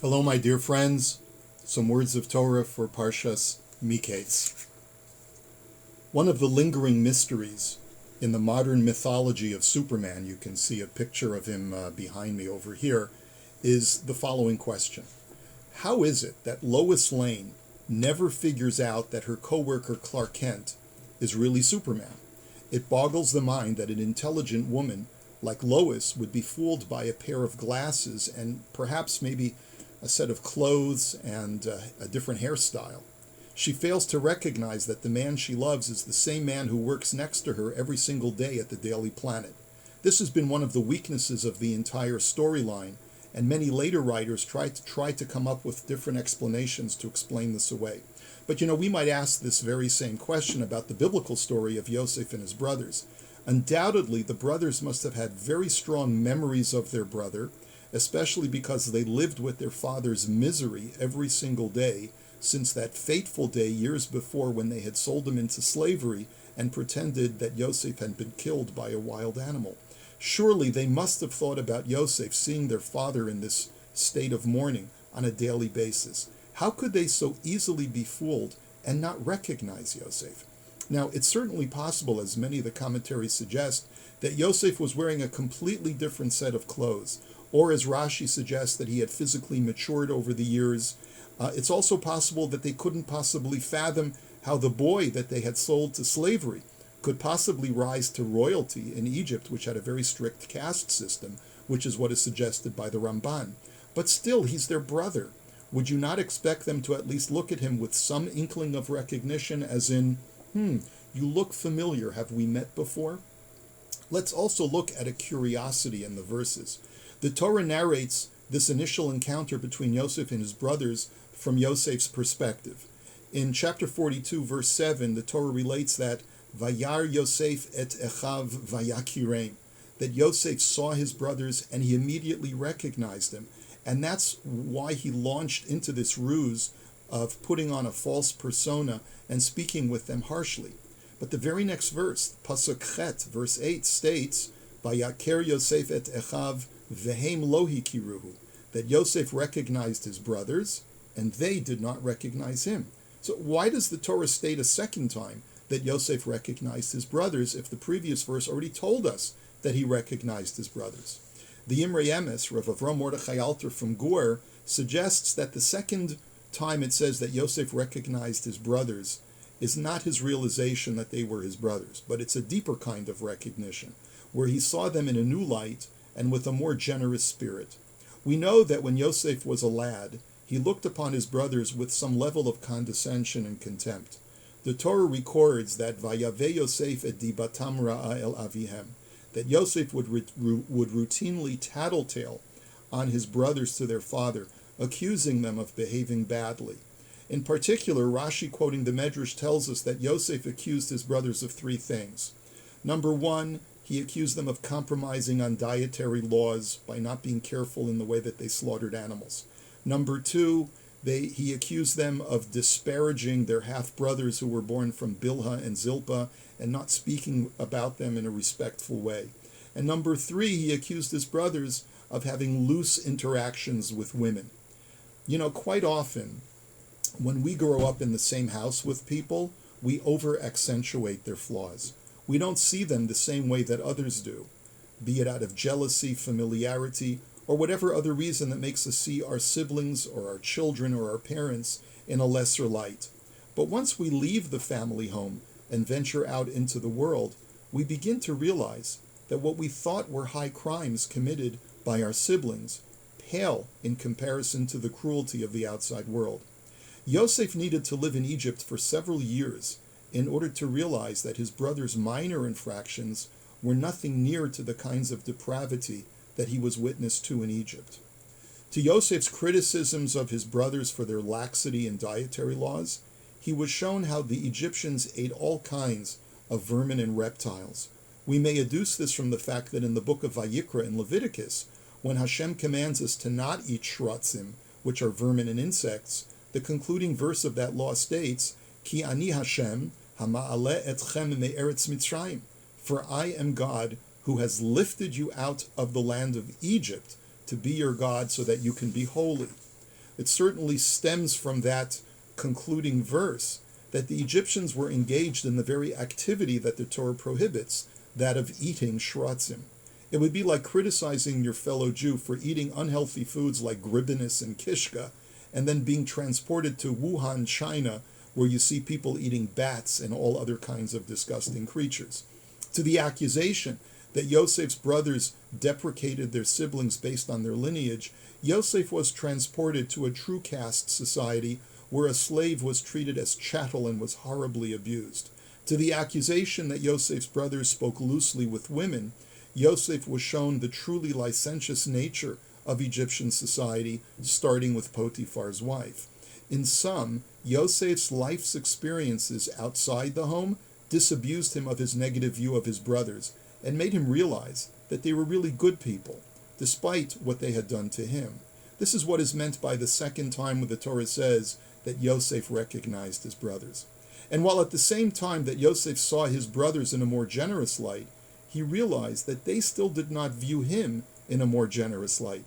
Hello, my dear friends. Some words of Torah for Parshas Miketz. One of the lingering mysteries in the modern mythology of Superman, you can see a picture of him behind me over here, is the following question. How is it that Lois Lane never figures out that her coworker Clark Kent is really Superman? It boggles the mind that an intelligent woman like Lois would be fooled by a pair of glasses and perhaps maybe a set of clothes and a different hairstyle. She fails to recognize that the man she loves is the same man who works next to her every single day at the Daily Planet. This has been one of the weaknesses of the entire storyline, and many later writers try to come up with different explanations to explain this away. But we might ask this very same question about the biblical story of Yosef and his brothers. Undoubtedly, the brothers must have had very strong memories of their brother, especially because they lived with their father's misery every single day since that fateful day years before when they had sold him into slavery and pretended that Yosef had been killed by a wild animal. Surely they must have thought about Yosef seeing their father in this state of mourning on a daily basis. How could they so easily be fooled and not recognize Yosef? Now, it's certainly possible, as many of the commentaries suggest, that Yosef was wearing a completely different set of clothes, or as Rashi suggests, that he had physically matured over the years. It's also possible that they couldn't possibly fathom how the boy that they had sold to slavery could possibly rise to royalty in Egypt, which had a very strict caste system, which is what is suggested by the Ramban. But still, he's their brother. Would you not expect them to at least look at him with some inkling of recognition, as in, you look familiar, have we met before? Let's also look at a curiosity in the verses. The Torah narrates this initial encounter between Yosef and his brothers from Yosef's perspective. In chapter 42, verse 7, the Torah relates that Vayar Yosef et Echav Vayakireim, that Yosef saw his brothers and he immediately recognized them. And that's why he launched into this ruse of putting on a false persona and speaking with them harshly. But the very next verse, Pasuk Chet, verse 8, states, Vayaker Yosef et Echav Vehem lohi kiruhu, that Yosef recognized his brothers, and they did not recognize him. So why does the Torah state a second time that Yosef recognized his brothers if the previous verse already told us that he recognized his brothers? The Imrei Emes, Rav Avram Mordechai Alter from Gur, suggests that the second time it says that Yosef recognized his brothers is not his realization that they were his brothers, but it's a deeper kind of recognition, where he saw them in a new light and with a more generous spirit. We know that when Yosef was a lad, he looked upon his brothers with some level of condescension and contempt. The Torah records that Vayave Yosef et dibatam ra'a el avihem, that Yosef would routinely tattletale on his brothers to their father, accusing them of behaving badly. In particular, Rashi, quoting the Medrash, tells us that Yosef accused his brothers of three things. Number one, he accused them of compromising on dietary laws by not being careful in the way that they slaughtered animals. Number two, he accused them of disparaging their half-brothers who were born from Bilhah and Zilpah and not speaking about them in a respectful way. And number three, he accused his brothers of having loose interactions with women. Quite often, when we grow up in the same house with people, we over-accentuate their flaws. We don't see them the same way that others do, be it out of jealousy, familiarity, or whatever other reason that makes us see our siblings or our children or our parents in a lesser light. But once we leave the family home and venture out into the world, we begin to realize that what we thought were high crimes committed by our siblings pale in comparison to the cruelty of the outside world. Yosef needed to live in Egypt for several years in order to realize that his brother's minor infractions were nothing near to the kinds of depravity that he was witness to in Egypt. To Yosef's criticisms of his brothers for their laxity in dietary laws, he was shown how the Egyptians ate all kinds of vermin and reptiles. We may adduce this from the fact that in the book of Vayikra in Leviticus, when Hashem commands us to not eat shratzim, which are vermin and insects, the concluding verse of that law states, Ki ani Hashem hama'aleh etchem me'eretz Mitzrayim, for I am God who has lifted you out of the land of Egypt to be your God so that you can be holy. It certainly stems from that concluding verse that the Egyptians were engaged in the very activity that the Torah prohibits, that of eating shratzim. It would be like criticizing your fellow Jew for eating unhealthy foods like gribbinus and kishka, and then being transported to Wuhan, China, where you see people eating bats and all other kinds of disgusting creatures. To the accusation that Yosef's brothers deprecated their siblings based on their lineage, Yosef was transported to a true caste society where a slave was treated as chattel and was horribly abused. To the accusation that Yosef's brothers spoke loosely with women, Yosef was shown the truly licentious nature of Egyptian society, starting with Potiphar's wife. In sum, Yosef's life's experiences outside the home disabused him of his negative view of his brothers and made him realize that they were really good people, despite what they had done to him. This is what is meant by the second time when the Torah says that Yosef recognized his brothers. And while at the same time that Yosef saw his brothers in a more generous light, he realized that they still did not view him in a more generous light.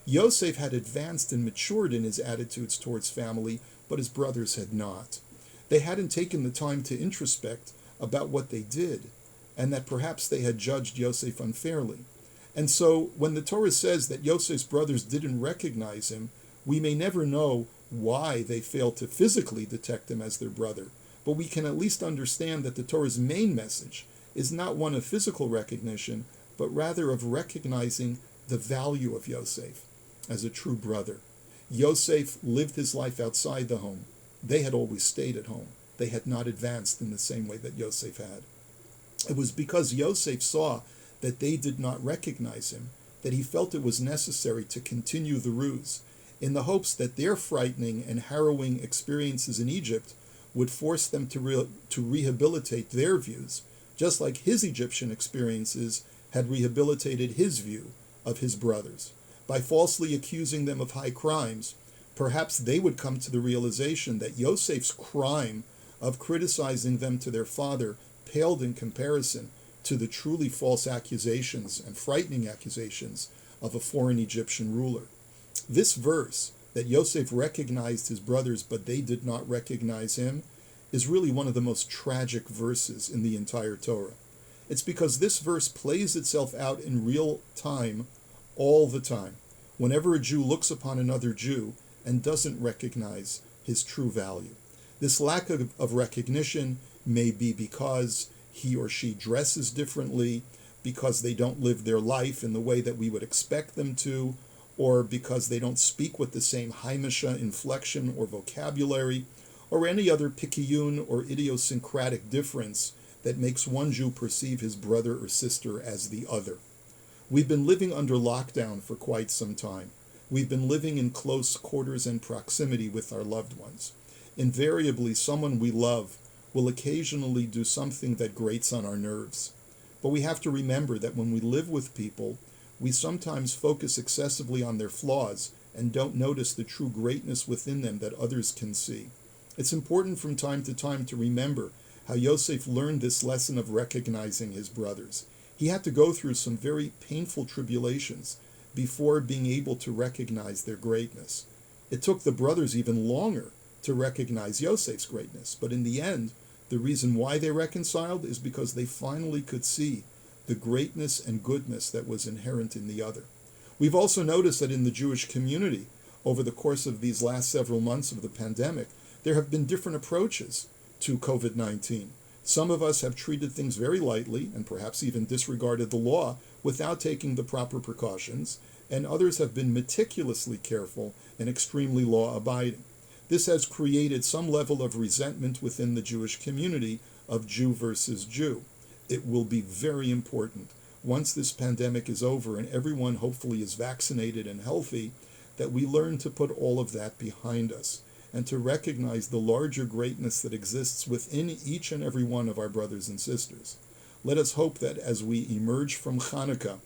Yosef had advanced and matured in his attitudes towards family, but his brothers had not. They hadn't taken the time to introspect about what they did, and that perhaps they had judged Yosef unfairly. And so when the Torah says that Yosef's brothers didn't recognize him, we may never know why they failed to physically detect him as their brother, but we can at least understand that the Torah's main message is not one of physical recognition, but rather of recognizing the value of Yosef as a true brother. Yosef lived his life outside the home. They had always stayed at home. They had not advanced in the same way that Yosef had. It was because Yosef saw that they did not recognize him that he felt it was necessary to continue the ruse, in the hopes that their frightening and harrowing experiences in Egypt would force them to rehabilitate their views, just like his Egyptian experiences had rehabilitated his view of his brothers. By falsely accusing them of high crimes, perhaps they would come to the realization that Yosef's crime of criticizing them to their father paled in comparison to the truly false accusations and frightening accusations of a foreign Egyptian ruler. This verse, that Yosef recognized his brothers but they did not recognize him, is really one of the most tragic verses in the entire Torah. It's because this verse plays itself out in real time all the time, whenever a Jew looks upon another Jew and doesn't recognize his true value. This lack of recognition may be because he or she dresses differently, because they don't live their life in the way that we would expect them to, or because they don't speak with the same haimisha inflection or vocabulary, or any other pikiyun or idiosyncratic difference that makes one Jew perceive his brother or sister as the other. We've been living under lockdown for quite some time. We've been living in close quarters and proximity with our loved ones. Invariably, someone we love will occasionally do something that grates on our nerves. But we have to remember that when we live with people, we sometimes focus excessively on their flaws and don't notice the true greatness within them that others can see. It's important from time to time to remember how Yosef learned this lesson of recognizing his brothers. He had to go through some very painful tribulations before being able to recognize their greatness. It took the brothers even longer to recognize Yosef's greatness, but in the end, the reason why they reconciled is because they finally could see the greatness and goodness that was inherent in the other. We've also noticed that in the Jewish community, over the course of these last several months of the pandemic, there have been different approaches to COVID-19. Some of us have treated things very lightly and perhaps even disregarded the law without taking the proper precautions, and others have been meticulously careful and extremely law-abiding. This has created some level of resentment within the Jewish community of Jew versus Jew. It will be very important, once this pandemic is over and everyone hopefully is vaccinated and healthy, that we learn to put all of that behind us and to recognize the larger greatness that exists within each and every one of our brothers and sisters. Let us hope that as we emerge from Hanukkah,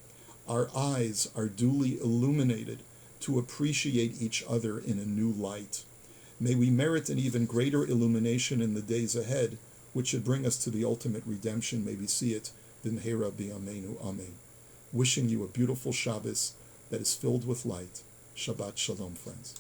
our eyes are duly illuminated to appreciate each other in a new light. May we merit an even greater illumination in the days ahead, which should bring us to the ultimate redemption. May we see it. B'mheira b'yameinu. Amen. Wishing you a beautiful Shabbos that is filled with light. Shabbat Shalom, friends.